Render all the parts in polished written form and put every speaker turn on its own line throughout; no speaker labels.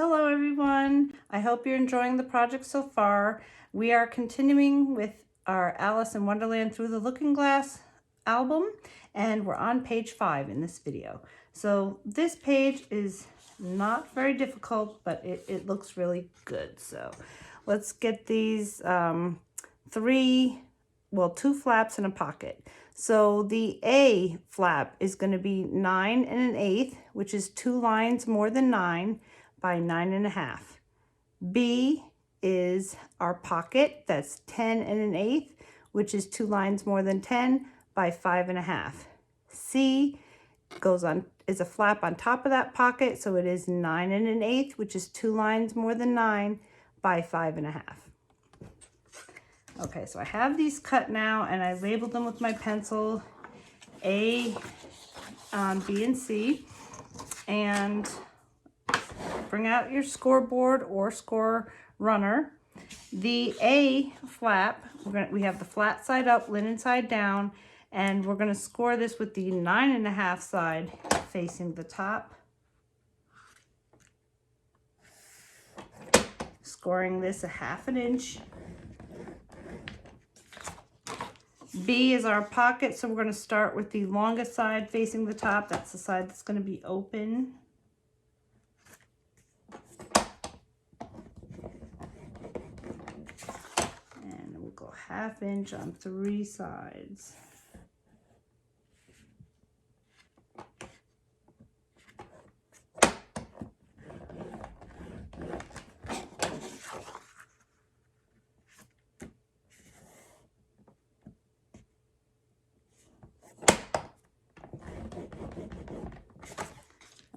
Hello everyone, I hope you're enjoying the project so far. We are continuing with our Alice in Wonderland Through the Looking Glass album, and we're on page 5 in this video. So this page is not very difficult, but it looks really good. So let's get these two flaps and a pocket. So the A flap is going to be 9 1/8, which is 2 lines more than 9 by 9 1/2. B is our pocket, that's 10 1/8, which is 2 lines more than 10 by 5 1/2. C is a flap on top of that pocket, so it is 9 1/8, which is 2 lines more than 9 by 5 1/2. Okay, so I have these cut now, and I labeled them with my pencil, A, B, and C. And bring out your scoreboard or score runner. The A flap, we have the flat side up, linen side down, and we're going to score this with the 9 1/2 side facing the top. Scoring this 1/2 inch. B is our pocket, so we're going to start with the longest side facing the top. That's the side that's going to be open. And we'll go 1/2 inch on 3 sides.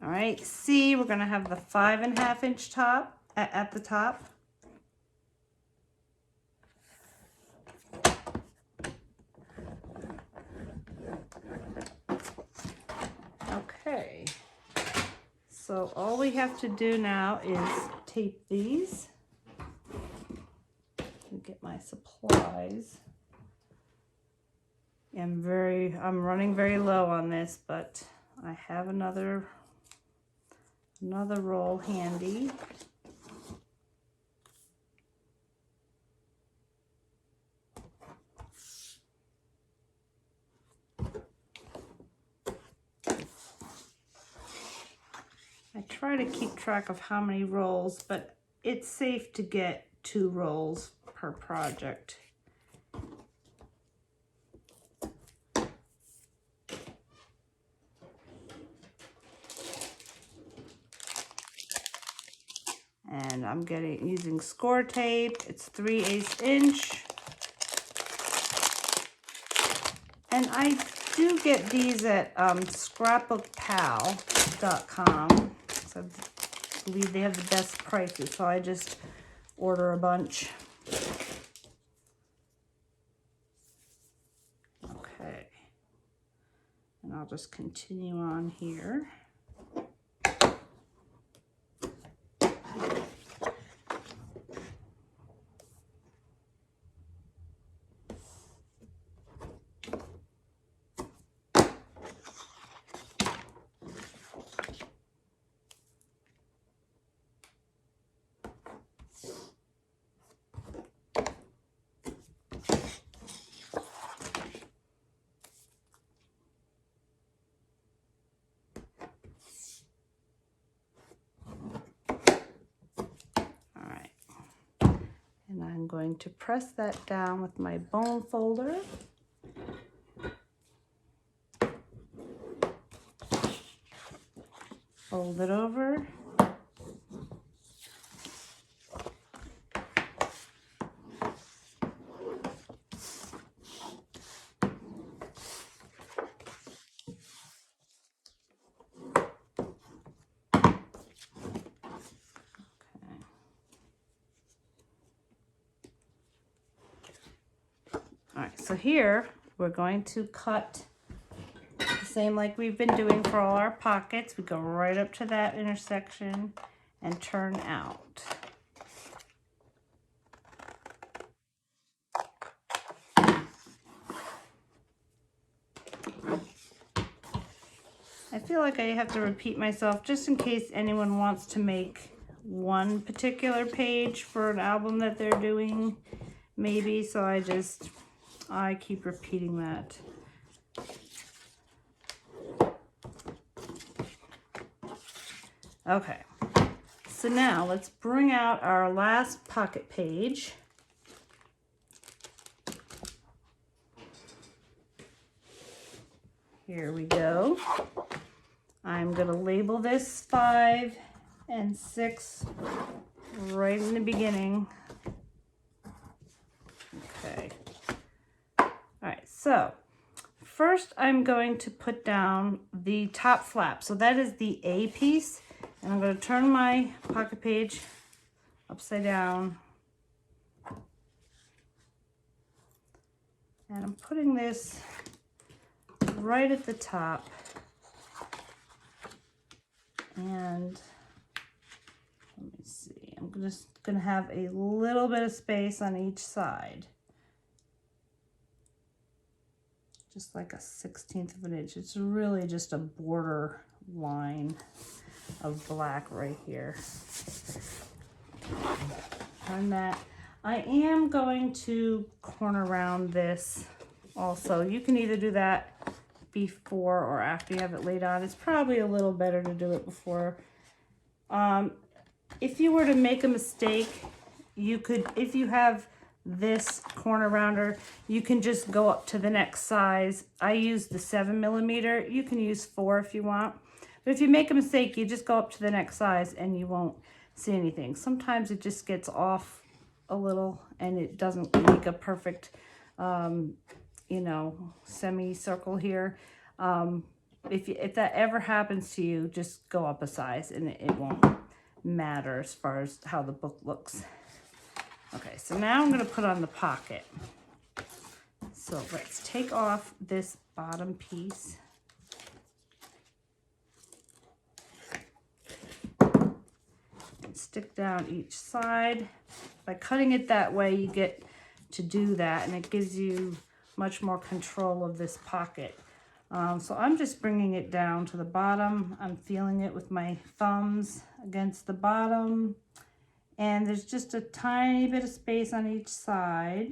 All right, C, we're going to have the 5 1/2 inch top at the top. Okay, so all we have to do now is tape these. Get my supplies. I'm running very low on this, but I have another roll handy. I try to keep track of how many rolls, but it's safe to get 2 rolls per project. And I'm using score tape. It's 3/8 inch. And I do get these at scrapbookpal.com. So I believe they have the best prices, so I just order a bunch. Okay. And I'll just continue on here. I'm going to press that down with my bone folder. Fold it over. All right, so here we're going to cut the same like we've been doing for all our pockets. We go right up to that intersection and turn out. I feel like I have to repeat myself just in case anyone wants to make one particular page for an album that they're doing, maybe, so I keep repeating that. Okay, so now let's bring out our last pocket page. Here we go. I'm going to label this 5 and 6 right in the beginning. Okay. All right, so first I'm going to put down the top flap. So that is the A piece. And I'm going to turn my pocket page upside down. And I'm putting this right at the top. And let me see, I'm just going to have a little bit of space on each side. Just like a 1/16 of an inch. It's really just a border line of black right here. On that, I am going to corner round this also. You can either do that before or after you have it laid on. It's probably a little better to do it before. If you were to make a mistake, you could, if you have this corner rounder, you can just go up to the next size. I use the 7mm. You can use 4 if you want. But if you make a mistake, you just go up to the next size and you won't see anything. Sometimes it just gets off a little and it doesn't make a perfect, you know, semicircle here. If that ever happens to you, just go up a size and it won't matter as far as how the book looks. Okay, so now I'm going to put on the pocket. So let's take off this bottom piece. And stick down each side. By cutting it that way, you get to do that, and it gives you much more control of this pocket. So I'm just bringing it down to the bottom. I'm feeling it with my thumbs against the bottom. And there's just a tiny bit of space on each side.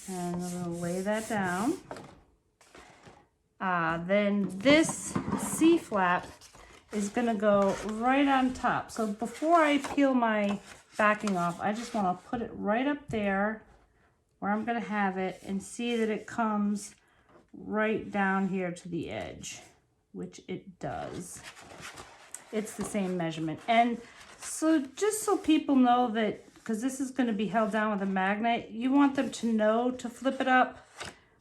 And I'm going to lay that down. Then this C flap is going to go right on top. So before I peel my backing off, I just want to put it right up there where I'm going to have it and see that it comes right down here to the edge, which it does. It's the same measurement. And so just so people know that, because this is going to be held down with a magnet, you want them to know to flip it up.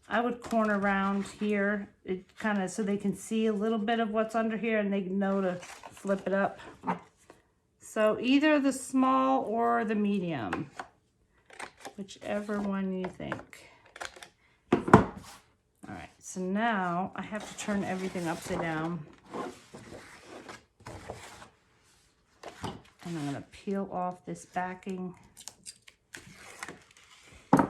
I would corner around here, it kind of, so they can see a little bit of what's under here and they know to flip it up. So either the small or the medium, whichever one you think. All right, so now I have to turn everything upside down. And I'm going to peel off this backing. Okay.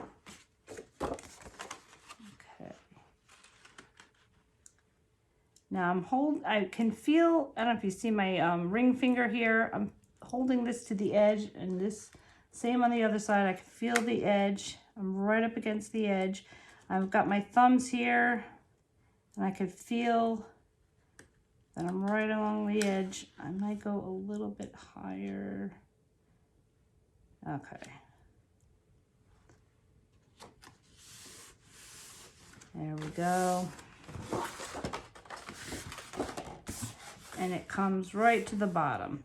Now I can feel, I don't know if you see my ring finger here. I'm holding this to the edge, and this, same on the other side. I can feel the edge. I'm right up against the edge. I've got my thumbs here, and I can feel that I'm right along the edge. I might go a little bit higher. Okay. There we go. And it comes right to the bottom.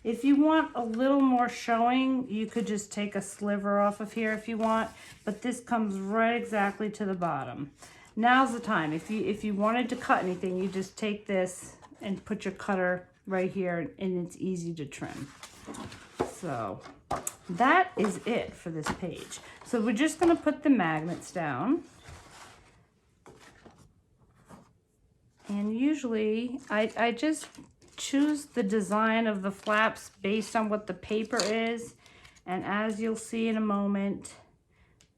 If you want a little more showing, you could just take a sliver off of here if you want, but this comes right exactly to the bottom. Now's the time. If you wanted to cut anything, you just take this and put your cutter right here, and it's easy to trim. So that is it for this page. So we're just going to put the magnets down. And usually I just choose the design of the flaps based on what the paper is. And as you'll see in a moment,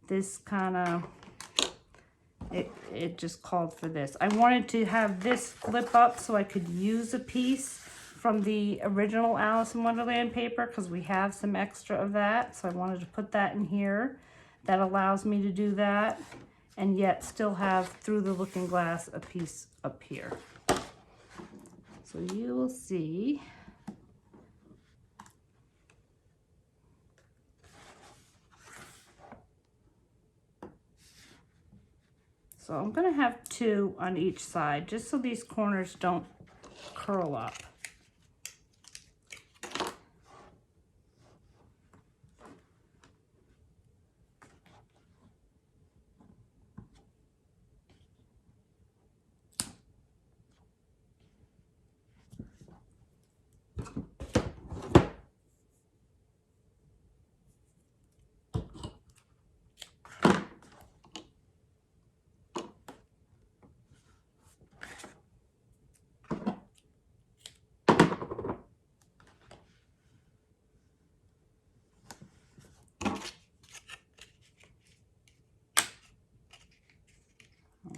this kind of, it just called for this. I wanted to have this flip up so I could use a piece from the original Alice in Wonderland paper because we have some extra of that. So I wanted to put that in here. That allows me to do that and yet still have Through the Looking Glass a piece up here. So you will see. So I'm going to have 2 on each side just so these corners don't curl up.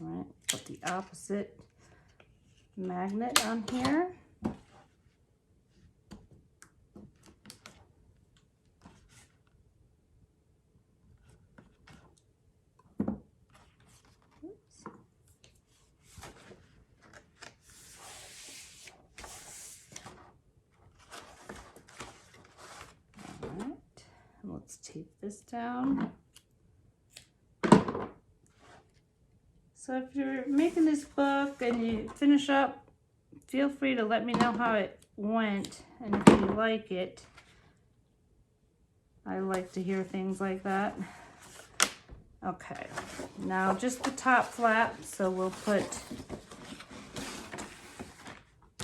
All right, put the opposite magnet on here. Oops. All right, and let's tape this down. So if you're making this book and you finish up, feel free to let me know how it went and if you like it. I like to hear things like that. Okay, now just the top flap, so we'll put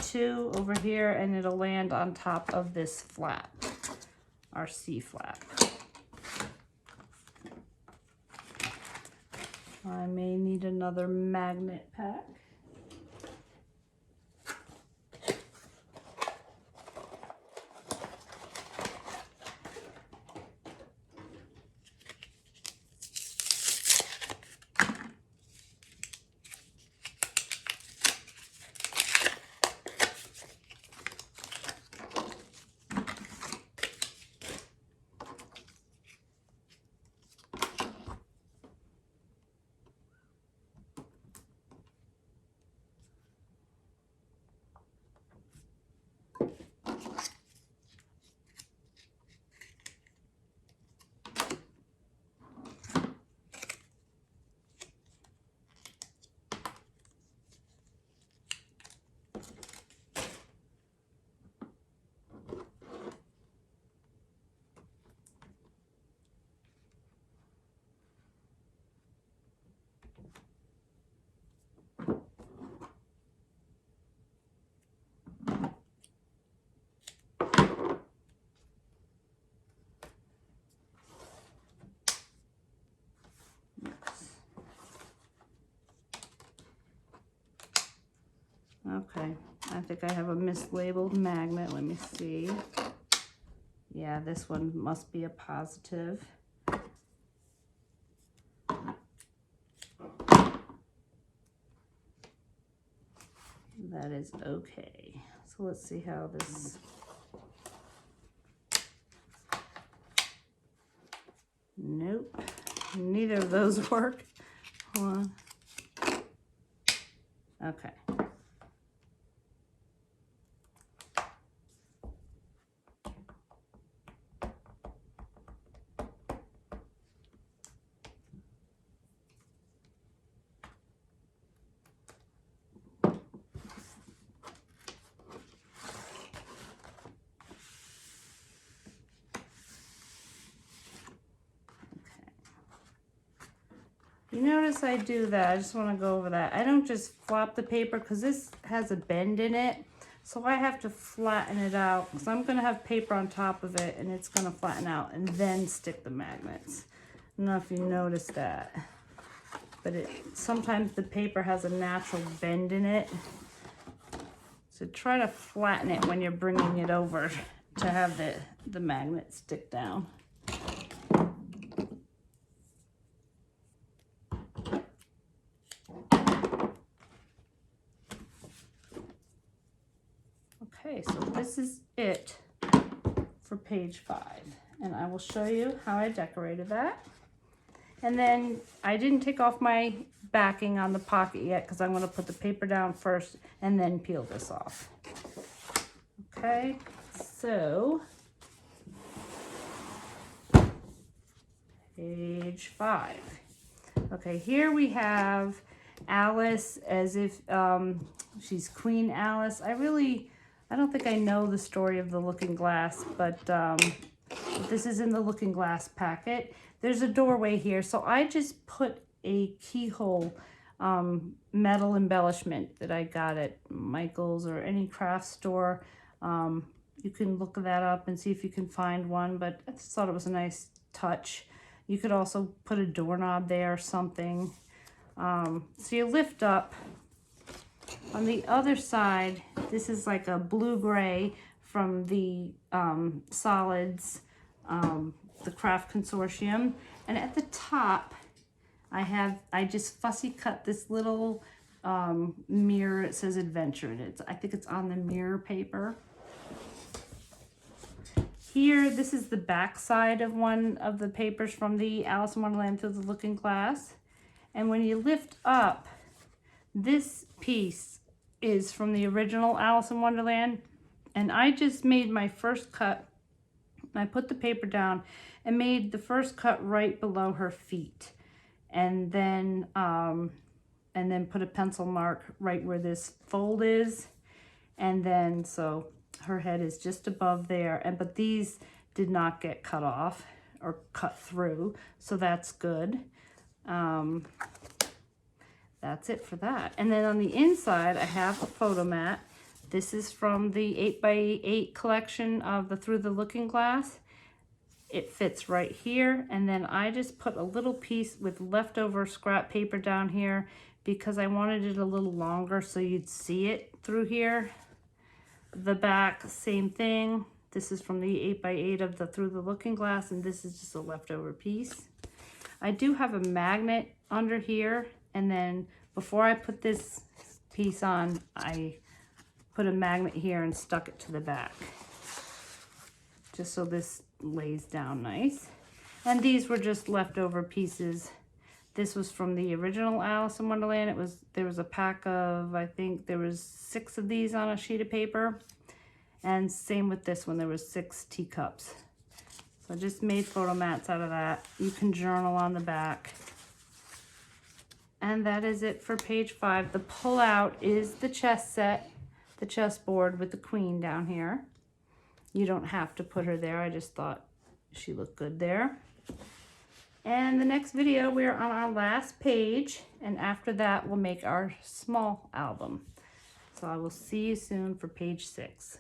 2 over here and it'll land on top of this flap, our C flap. I may need another magnet pack. Okay, I think I have a mislabeled magnet. Let me see. Yeah, this one must be a positive. That is okay. So let's see how this... Nope, neither of those work. Hold on. Okay. You notice I do that. I just want to go over that. I don't just flop the paper because this has a bend in it. So I have to flatten it out because I'm going to have paper on top of it and it's going to flatten out and then stick the magnets. I don't know if you noticed that. But sometimes the paper has a natural bend in it. So try to flatten it when you're bringing it over to have the magnet stick down. Okay, so this is it for page 5. And I will show you how I decorated that. And then I didn't take off my backing on the pocket yet because I'm going to put the paper down first and then peel this off. Okay, so page 5. Okay, here we have Alice as if she's Queen Alice. I don't think I know the story of the Looking Glass, but this is in the Looking Glass packet. There's a doorway here, so I just put a keyhole metal embellishment that I got at Michael's or any craft store. You can look that up and see if you can find one, but I just thought it was a nice touch. You could also put a doorknob there or something. So you lift up. On the other side, this is like a blue-gray from the Solids, the Craft Consortium. And at the top, I just fussy cut this little mirror. It says Adventure in it. I think it's on the mirror paper. Here, this is the back side of one of the papers from the Alice in Wonderland Through the Looking Glass. And when you lift up, this piece is from the original Alice in Wonderland. And I just made my first cut. I put the paper down and made the first cut right below her feet. And then put a pencil mark right where this fold is. And then, so her head is just above there. But these did not get cut off or cut through. So that's good. That's it for that. And then on the inside, I have a photo mat. This is from the 8x8 collection of the Through the Looking Glass. It fits right here. And then I just put a little piece with leftover scrap paper down here because I wanted it a little longer so you'd see it through here. The back, same thing. This is from the 8x8 of the Through the Looking Glass, and this is just a leftover piece. I do have a magnet under here, and then before I put this piece on, I put a magnet here and stuck it to the back, just so this lays down nice. And these were just leftover pieces. This was from the original Alice in Wonderland. There was a pack of, I think there was 6 of these on a sheet of paper. And same with this one, there was 6 teacups. So I just made photo mats out of that. You can journal on the back. And that is it for page 5. The pullout is the chess set, the chessboard with the queen down here. You don't have to put her there. I just thought she looked good there. And the next video, we're on our last page. And after that, we'll make our small album. So I will see you soon for page 6.